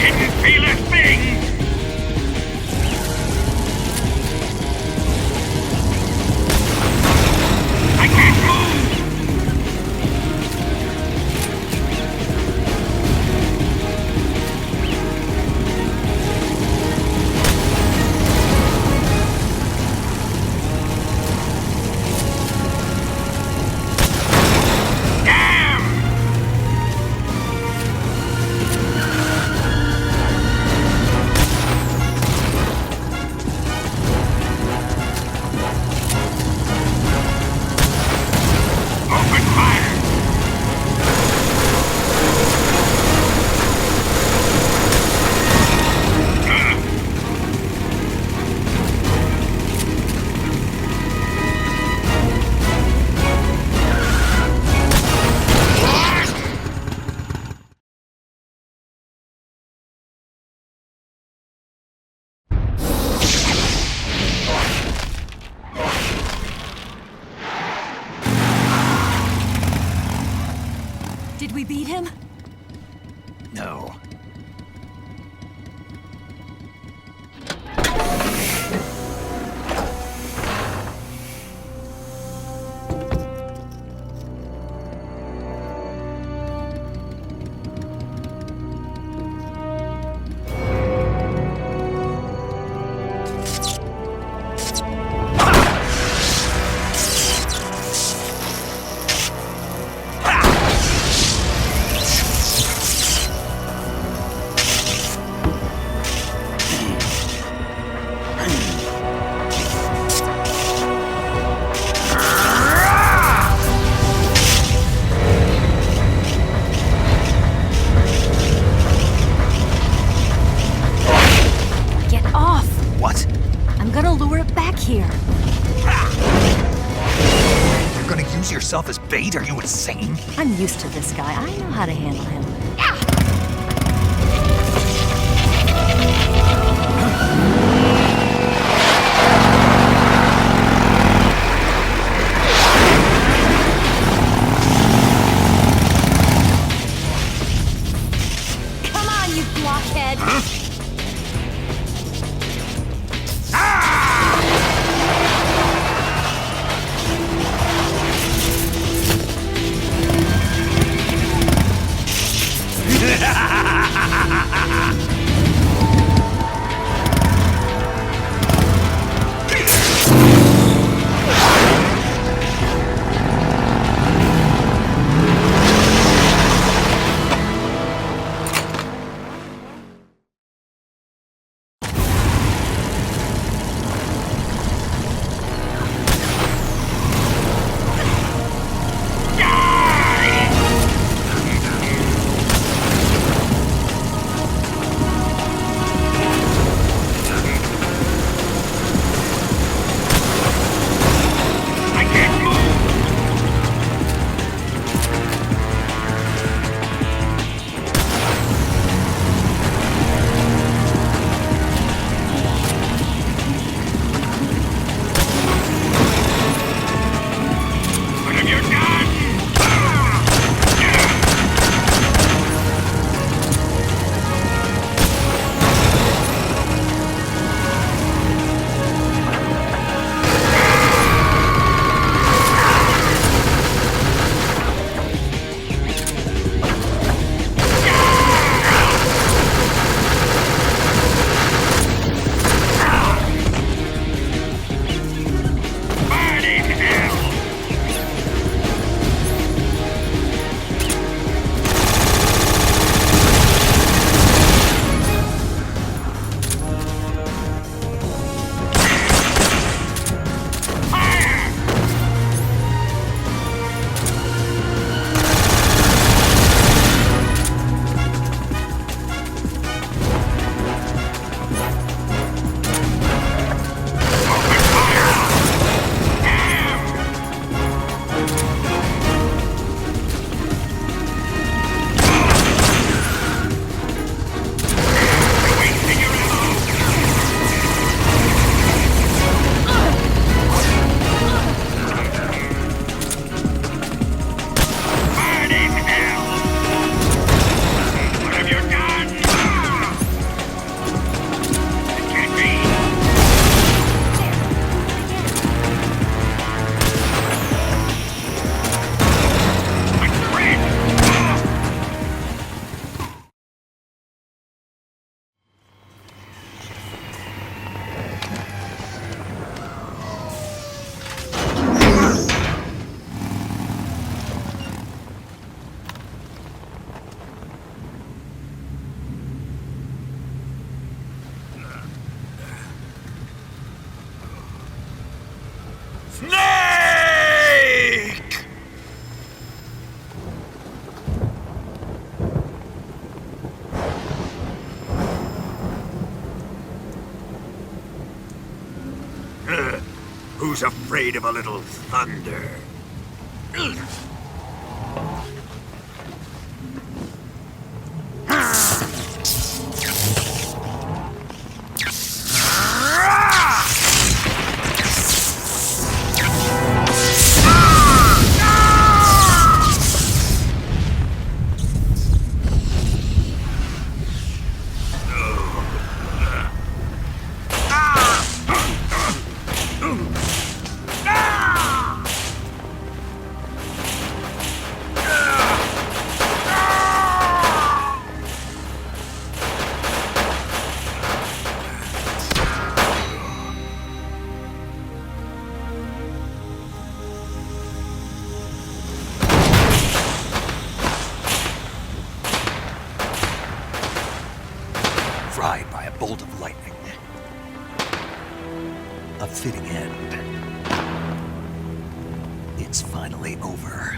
Didn't feel a thing! I can't move! Did we beat him? No. Yourself as bait? Are you insane? I'm used to this guy. I know how to handle him. Come on, you blockhead! Huh? Who's afraid of a little thunder? Fried by a bolt of lightning. A fitting end. It's finally over.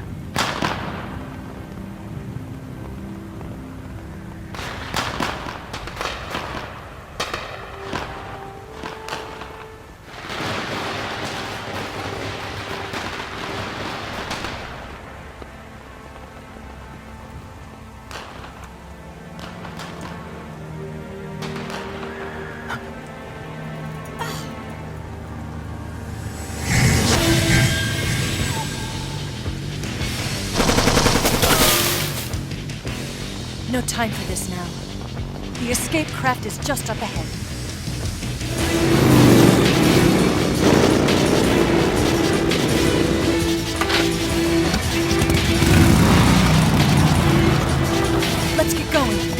No time for this now. The escape craft is just up ahead. Let's get going.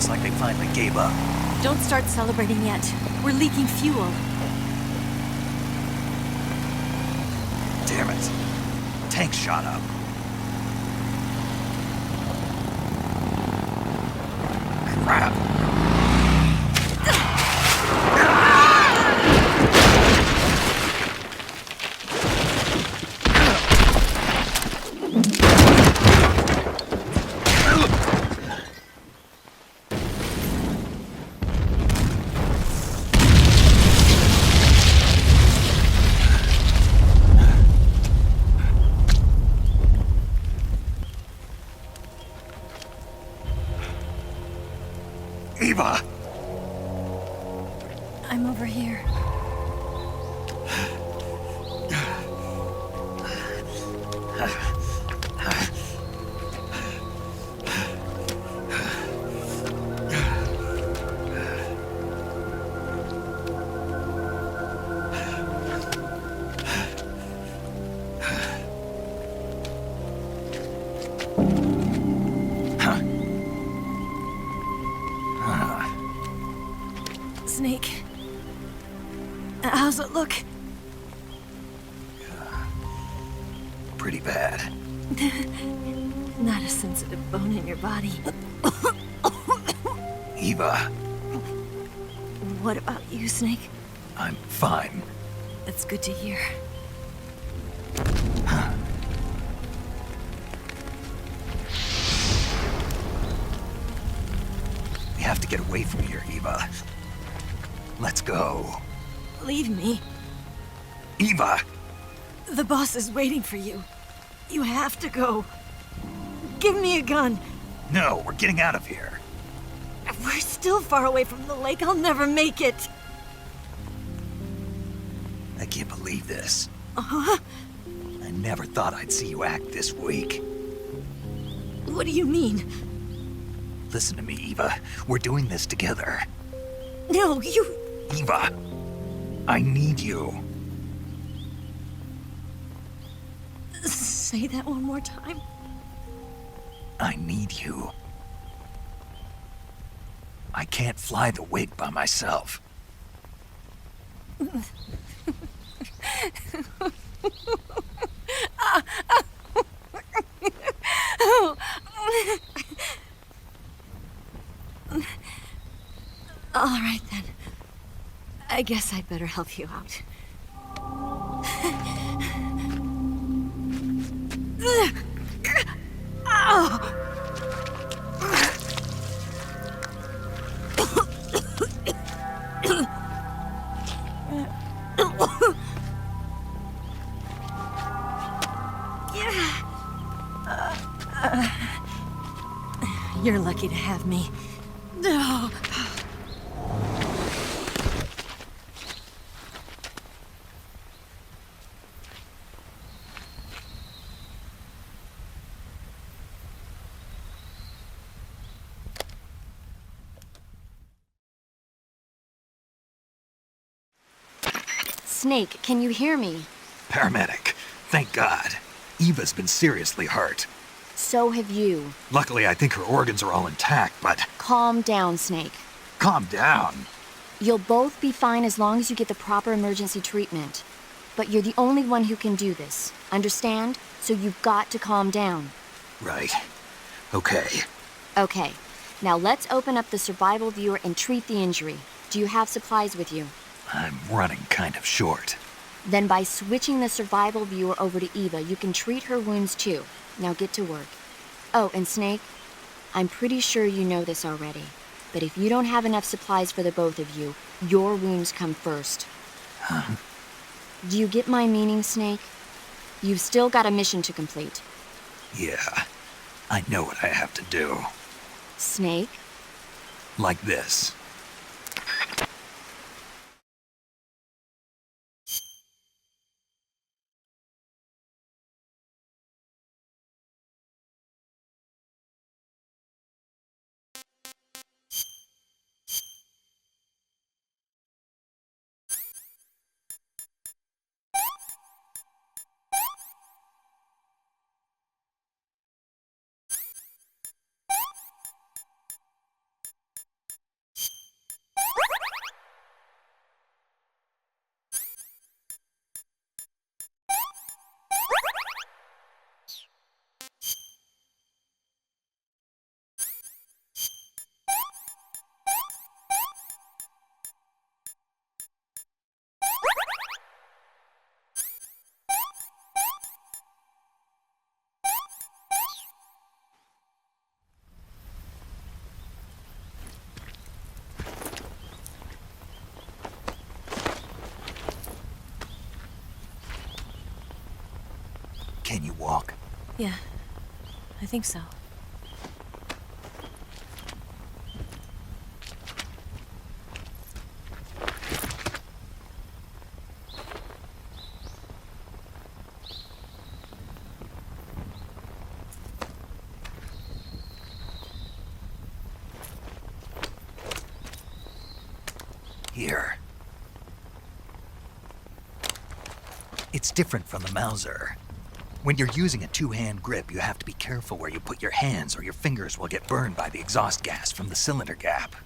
Looks like they finally gave up. Don't start celebrating yet. We're leaking fuel. Damn it. Tank shot up. Crap. Eva! I'm over here. Snake. How's it look? Pretty bad. Not a sensitive bone in your body. Eva, What about you, Snake? I'm fine. That's good to hear. We have to get away from here, Eva. Let's go. Leave me. Eva! The boss is waiting for you. You have to go. Give me a gun. No, we're getting out of here. We're still far away from the lake. I'll never make it. I can't believe this. Uh-huh. I never thought I'd see you act this weak. What do you mean? Listen to me, Eva. We're doing this together. No, you... Eva, I need you. Say that one more time. I need you. I can't fly the wig by myself. All right, then. I guess I'd better help you out. You're lucky to have me. No. Snake, can you hear me? Paramedic, thank God. Eva's been seriously hurt. So have you. Luckily, I think her organs are all intact, but... Calm down, Snake. Calm down. You'll both be fine as long as you get the proper emergency treatment. But you're the only one who can do this. Understand? So you've got to calm down. Right. Okay. Okay. Now let's open up the survival viewer and treat the injury. Do you have supplies with you? I'm running kind of short. Then by switching the survival viewer over to Eva, you can treat her wounds too. Now get to work. Oh, and Snake, I'm pretty sure you know this already, but if you don't have enough supplies for the both of you, your wounds come first. Huh? Do you get my meaning, Snake? You've still got a mission to complete. Yeah, I know what I have to do. Snake? Like this. Can you walk? Yeah, I think so. Here. It's different from the Mauser. When you're using a two-hand grip, you have to be careful where you put your hands or your fingers will get burned by the exhaust gas from the cylinder gap.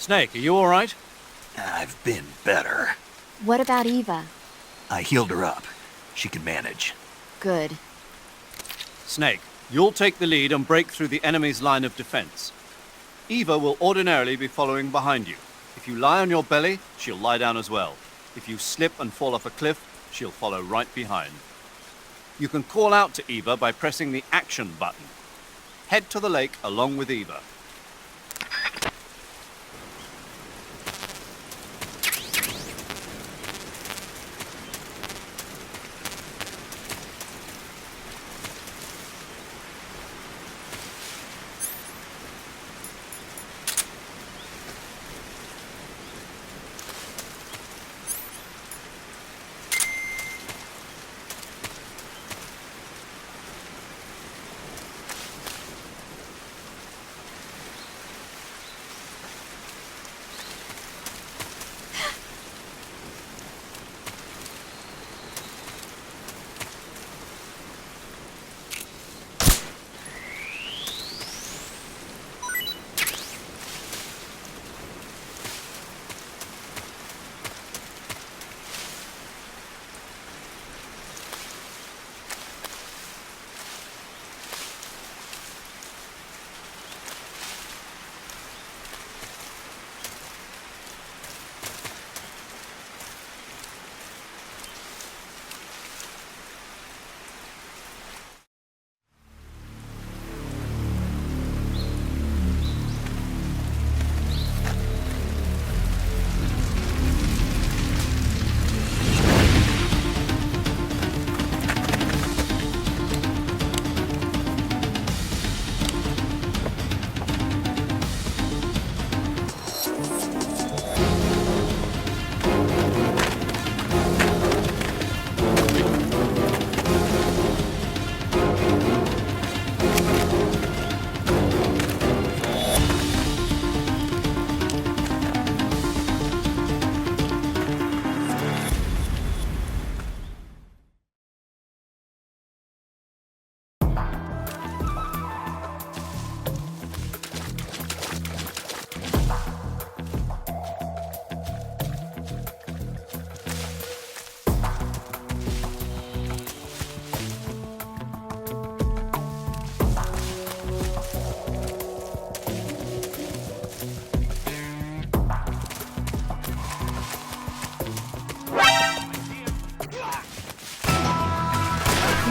Snake, are you all right? I've been better. What about Eva? I healed her up. She can manage. Good. Snake, you'll take the lead and break through the enemy's line of defense. Eva will ordinarily be following behind you. If you lie on your belly, she'll lie down as well. If you slip and fall off a cliff, she'll follow right behind. You can call out to Eva by pressing the action button. Head to the lake along with Eva.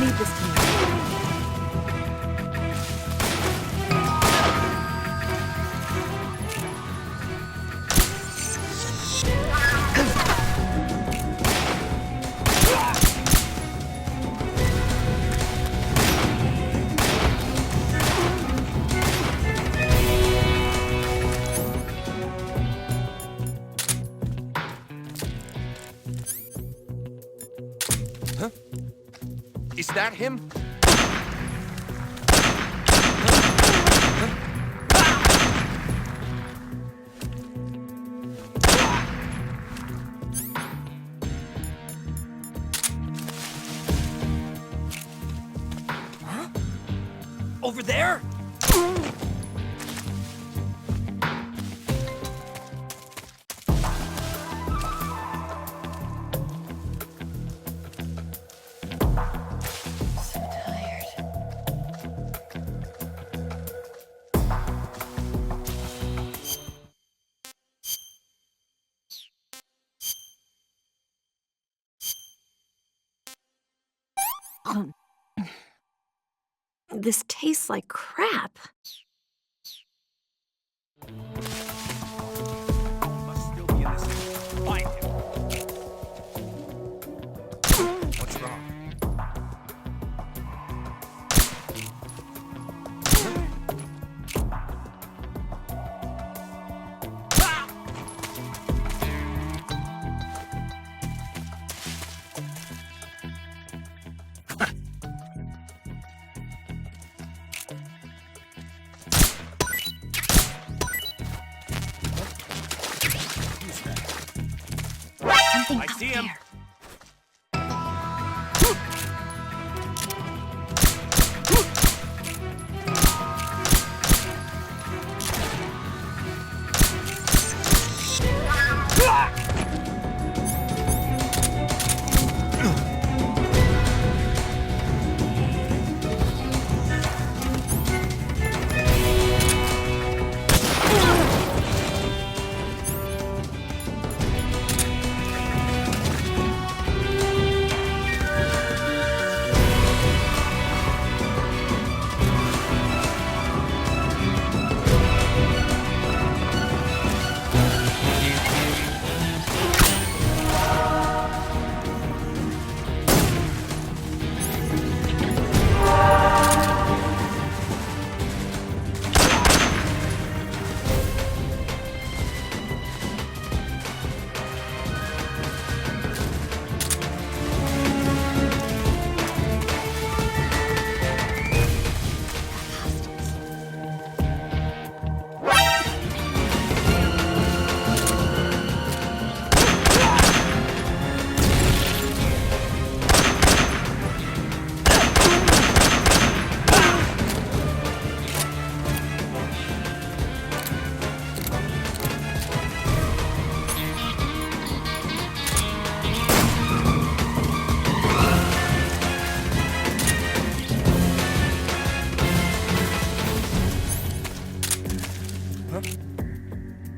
Leave this to me. Is that him? Huh? Over there? This tastes like crap. Must still be in this. Find him. What's wrong? Something I out see him. there.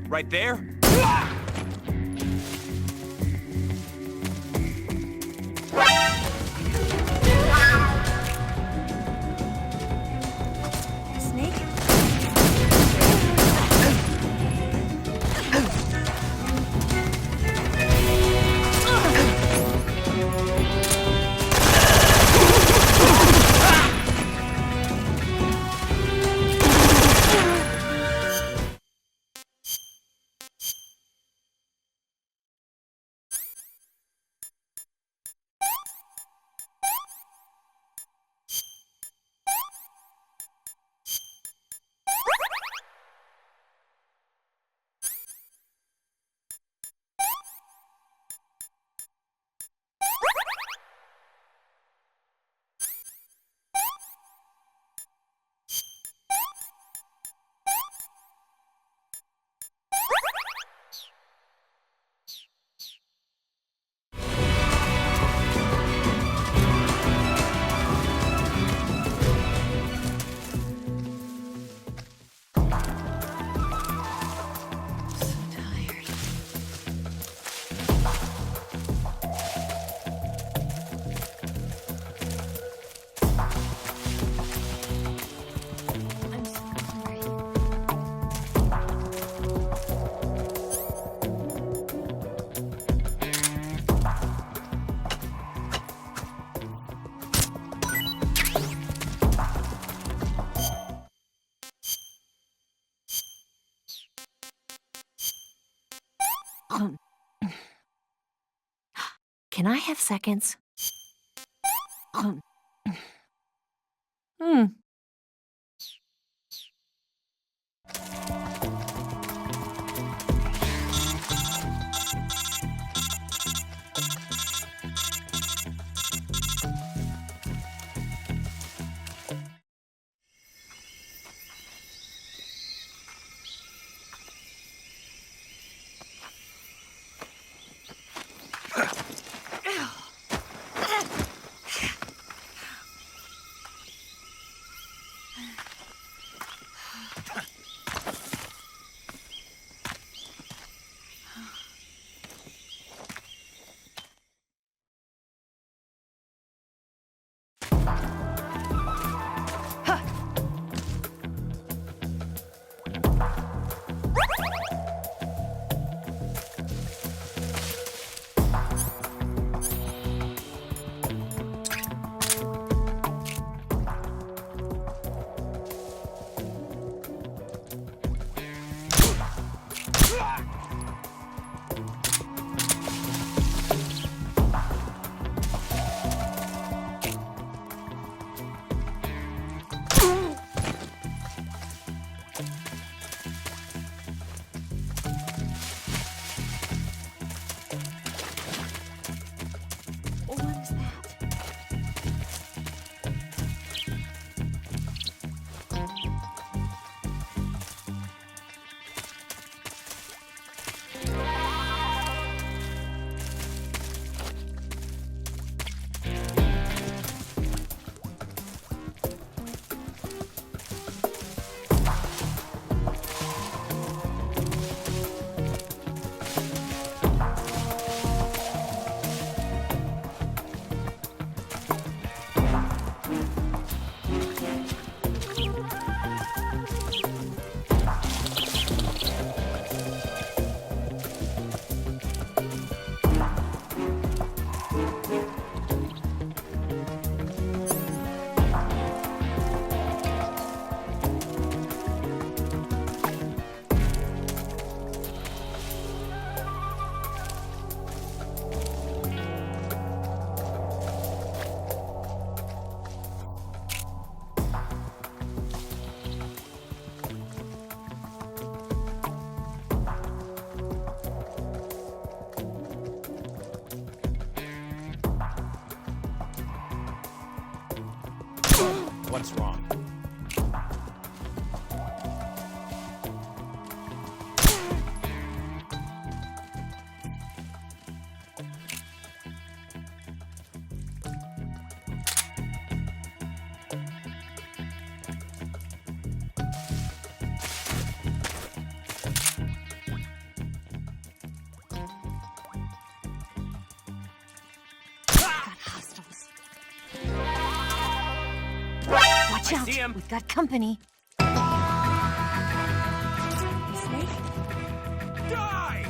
Right there? Snake? Can I have seconds? Hmm. What's wrong? Watch I out. see him. We've got company. Snake? Die!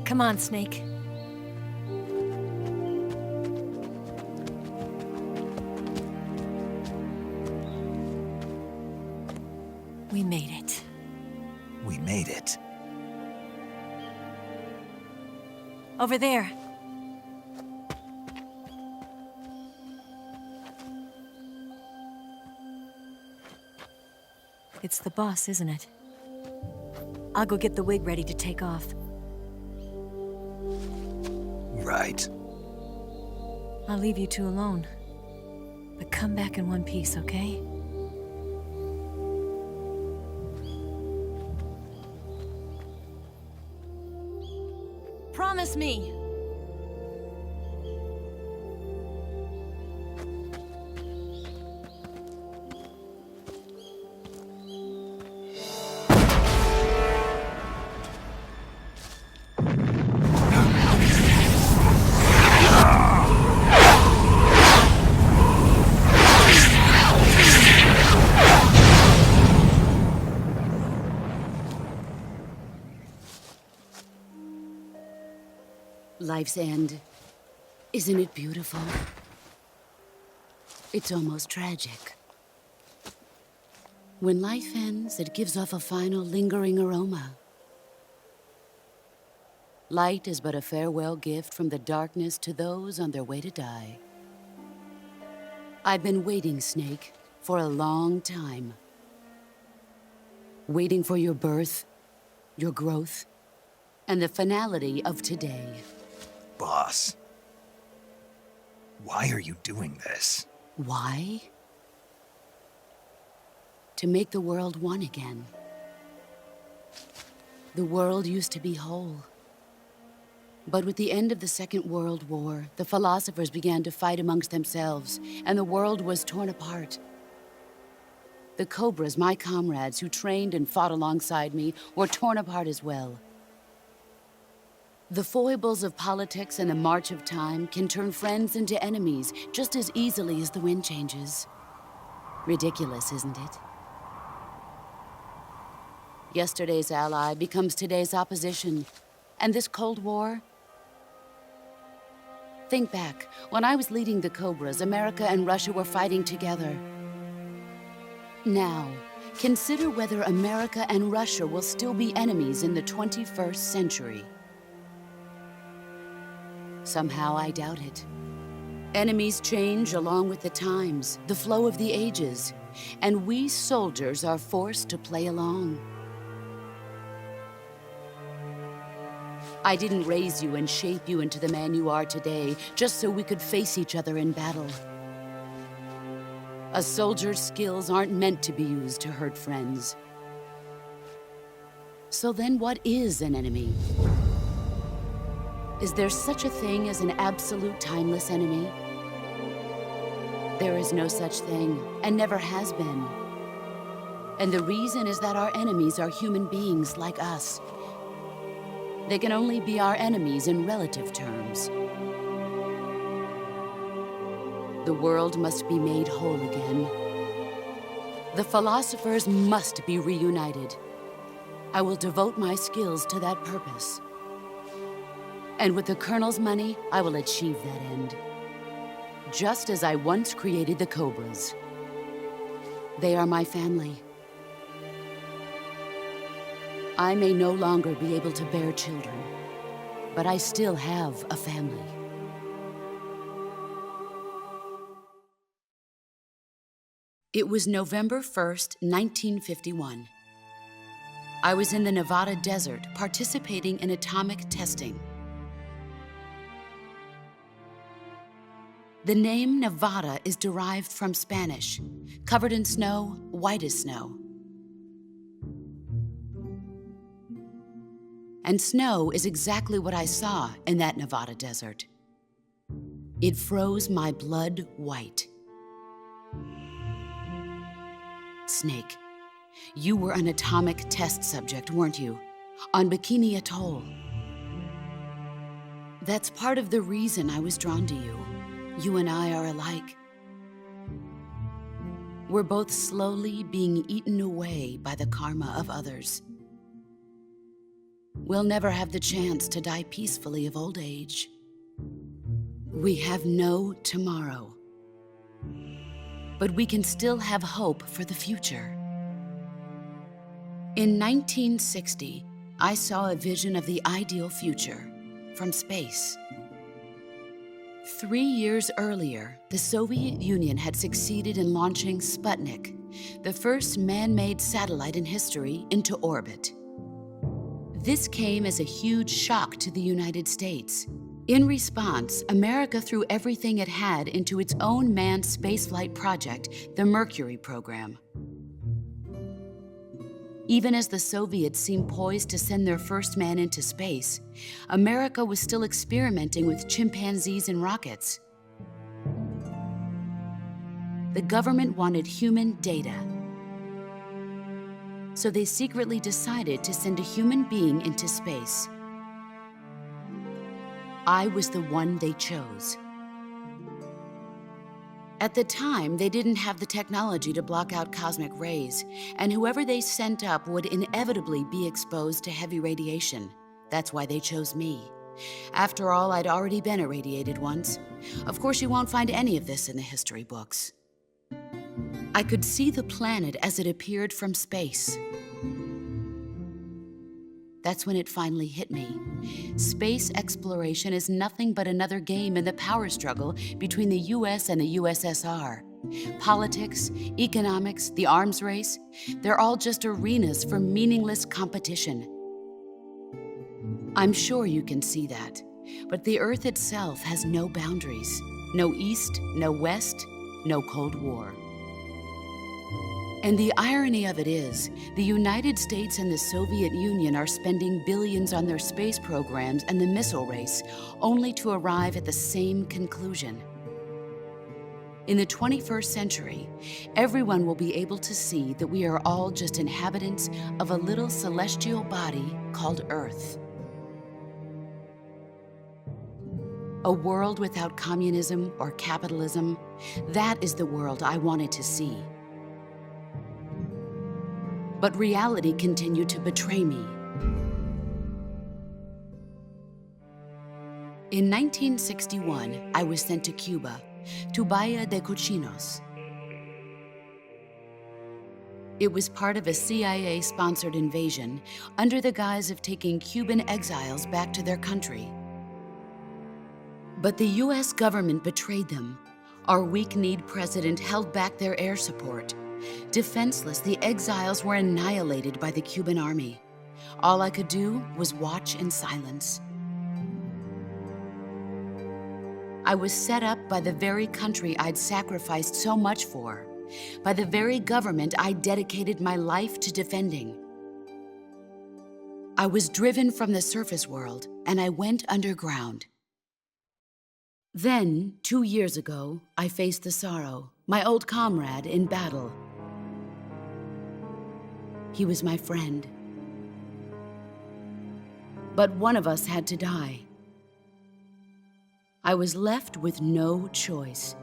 Come on, Snake. We made it. We made it. Over there. It's the boss, isn't it? I'll go get the wig ready to take off. Right. I'll leave you two alone. But come back in one piece, okay? Promise me! Life's end. Isn't it beautiful? It's almost tragic. When life ends, it gives off a final lingering aroma. Light is but a farewell gift from the darkness to those on their way to die. I've been waiting, Snake, for a long time. Waiting for your birth, your growth, and the finality of today. Boss, why are you doing this? Why? To make the world one again. The world used to be whole. But with the end of the Second World War, the philosophers began to fight amongst themselves, and the world was torn apart. The Cobras, my comrades who trained and fought alongside me, were torn apart as well. The foibles of politics and the march of time can turn friends into enemies just as easily as the wind changes. Ridiculous, isn't it? Yesterday's ally becomes today's opposition. And this Cold War? Think back. When I was leading the Cobras, America and Russia were fighting together. Now, consider whether America and Russia will still be enemies in the 21st century. Somehow I doubt it. Enemies change along with the times, the flow of the ages, and we soldiers are forced to play along. I didn't raise you and shape you into the man you are today just so we could face each other in battle. A soldier's skills aren't meant to be used to hurt friends. So then what is an enemy? Is there such a thing as an absolute timeless enemy? There is no such thing, and never has been. And the reason is that our enemies are human beings like us. They can only be our enemies in relative terms. The world must be made whole again. The philosophers must be reunited. I will devote my skills to that purpose. And with the Colonel's money, I will achieve that end. Just as I once created the Cobras. They are my family. I may no longer be able to bear children, but I still have a family. It was November 1st, 1951. I was in the Nevada desert participating in atomic testing. The name Nevada is derived from Spanish, covered in snow, white as snow. And snow is exactly what I saw in that Nevada desert. It froze my blood white. Snake, you were an atomic test subject, weren't you? On Bikini Atoll. That's part of the reason I was drawn to you. You and I are alike. We're both slowly being eaten away by the karma of others. We'll never have the chance to die peacefully of old age. We have no tomorrow. But we can still have hope for the future. In 1960, I saw a vision of the ideal future from space. 3 years earlier, the Soviet Union had succeeded in launching Sputnik, the first man-made satellite in history, into orbit. This came as a huge shock to the United States. In response, America threw everything it had into its own manned spaceflight project, the Mercury program. Even as the Soviets seemed poised to send their first man into space, America was still experimenting with chimpanzees and rockets. The government wanted human data. So they secretly decided to send a human being into space. I was the one they chose. At the time, they didn't have the technology to block out cosmic rays, and whoever they sent up would inevitably be exposed to heavy radiation. That's why they chose me. After all, I'd already been irradiated once. Of course, you won't find any of this in the history books. I could see the planet as it appeared from space. That's when it finally hit me. Space exploration is nothing but another game in the power struggle between the US and the USSR. Politics, economics, the arms race, they're all just arenas for meaningless competition. I'm sure you can see that, but the Earth itself has no boundaries. No East, no West, no Cold War. And the irony of it is, the United States and the Soviet Union are spending billions on their space programs and the missile race, only to arrive at the same conclusion. In the 21st century, everyone will be able to see that we are all just inhabitants of a little celestial body called Earth. A world without communism or capitalism, that is the world I wanted to see. But reality continued to betray me. In 1961, I was sent to Cuba, to Bahia de Cochinos. It was part of a CIA-sponsored invasion under the guise of taking Cuban exiles back to their country. But the US government betrayed them. Our weak-kneed president held back their air support. Defenseless, the exiles were annihilated by the Cuban army. All I could do was watch in silence. I was set up by the very country I'd sacrificed so much for, by the very government I dedicated my life to defending. I was driven from the surface world, and I went underground. Then, 2 years ago, I faced the sorrow, my old comrade in battle. He was my friend. But one of us had to die. I was left with no choice.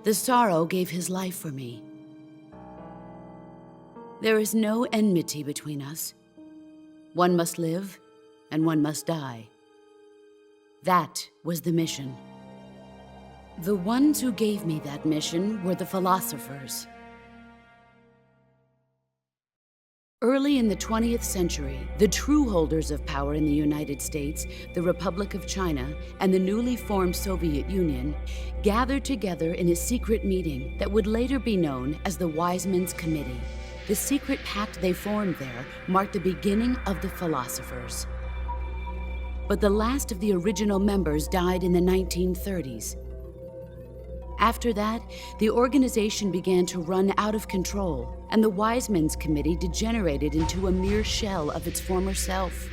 The sorrow gave his life for me. There is no enmity between us. One must live, and one must die. That was the mission. The ones who gave me that mission were the philosophers. Early in the 20th century, the true holders of power in the United States, the Republic of China, and the newly formed Soviet Union gathered together in a secret meeting that would later be known as the Wise Men's Committee. The secret pact they formed there marked the beginning of the philosophers. But the last of the original members died in the 1930s. After that, the organization began to run out of control, and the Wise Men's Committee degenerated into a mere shell of its former self.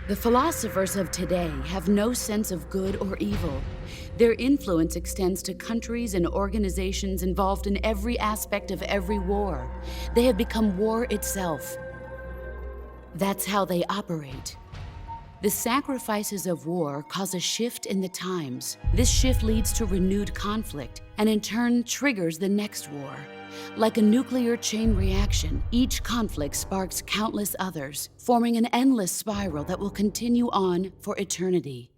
The philosophers of today have no sense of good or evil. Their influence extends to countries and organizations involved in every aspect of every war. They have become war itself. That's how they operate. The sacrifices of war cause a shift in the times. This shift leads to renewed conflict, and in turn triggers the next war. Like a nuclear chain reaction, each conflict sparks countless others, forming an endless spiral that will continue on for eternity.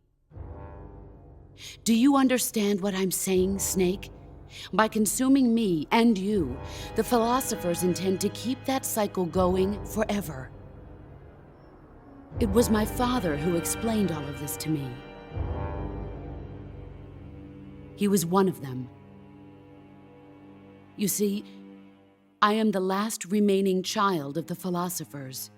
Do you understand what I'm saying, Snake? By consuming me and you, the philosophers intend to keep that cycle going forever. It was my father who explained all of this to me. He was one of them. You see, I am the last remaining child of the philosophers.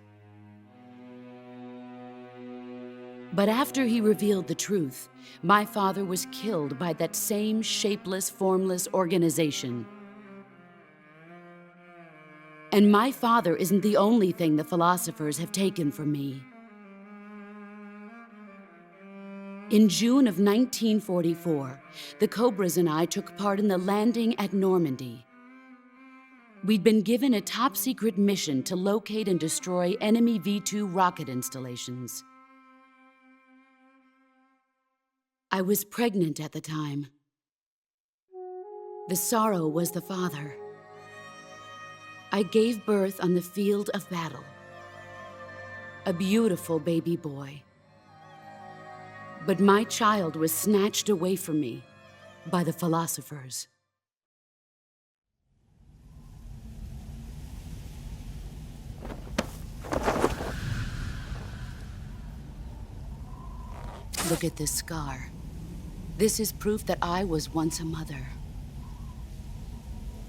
But after he revealed the truth, my father was killed by that same shapeless, formless organization. And my father isn't the only thing the philosophers have taken from me. In June of 1944, the Cobras and I took part in the landing at Normandy. We'd been given a top-secret mission to locate and destroy enemy V-2 rocket installations. I was pregnant at the time. The sorrow was the father. I gave birth on the field of battle. A beautiful baby boy. But my child was snatched away from me by the philosophers. Look at this scar. This is proof that I was once a mother.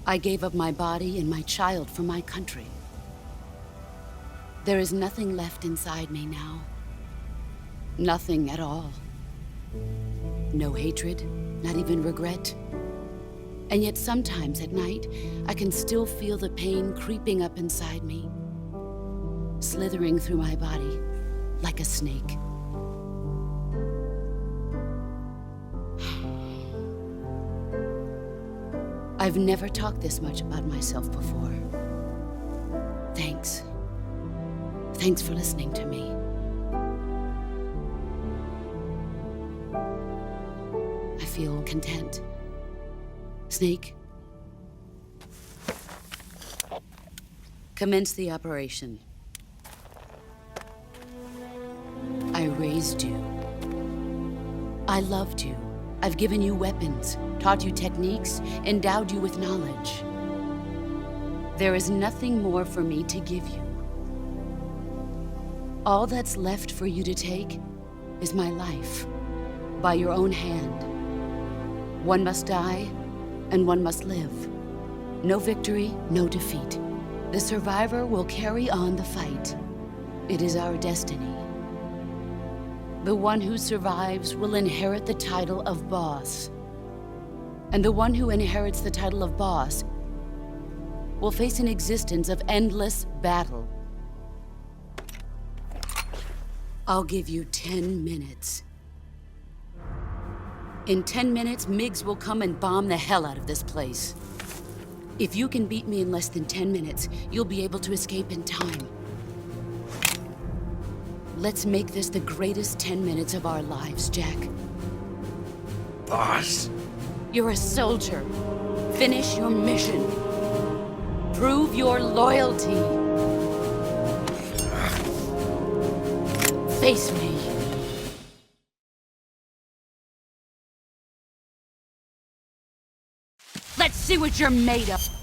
I gave up my body and my child for my country. There is nothing left inside me now. Nothing at all. No hatred, not even regret. And yet sometimes at night, I can still feel the pain creeping up inside me, slithering through my body like a snake. I've never talked this much about myself before. Thanks. Thanks for listening to me. I feel content. Snake, commence the operation. I raised you. I loved you. I've given you weapons, taught you techniques, endowed you with knowledge. There is nothing more for me to give you. All that's left for you to take is my life, by your own hand. One must die, and one must live. No victory, no defeat. The survivor will carry on the fight. It is our destiny. The one who survives will inherit the title of boss. And the one who inherits the title of boss will face an existence of endless battle. I'll give you 10 minutes. In 10 minutes, MiGs will come and bomb the hell out of this place. If you can beat me in less than 10 minutes, you'll be able to escape in time. Let's make this the greatest 10 minutes of our lives, Jack. Boss? You're a soldier. Finish your mission. Prove your loyalty. Face me. Let's see what you're made of.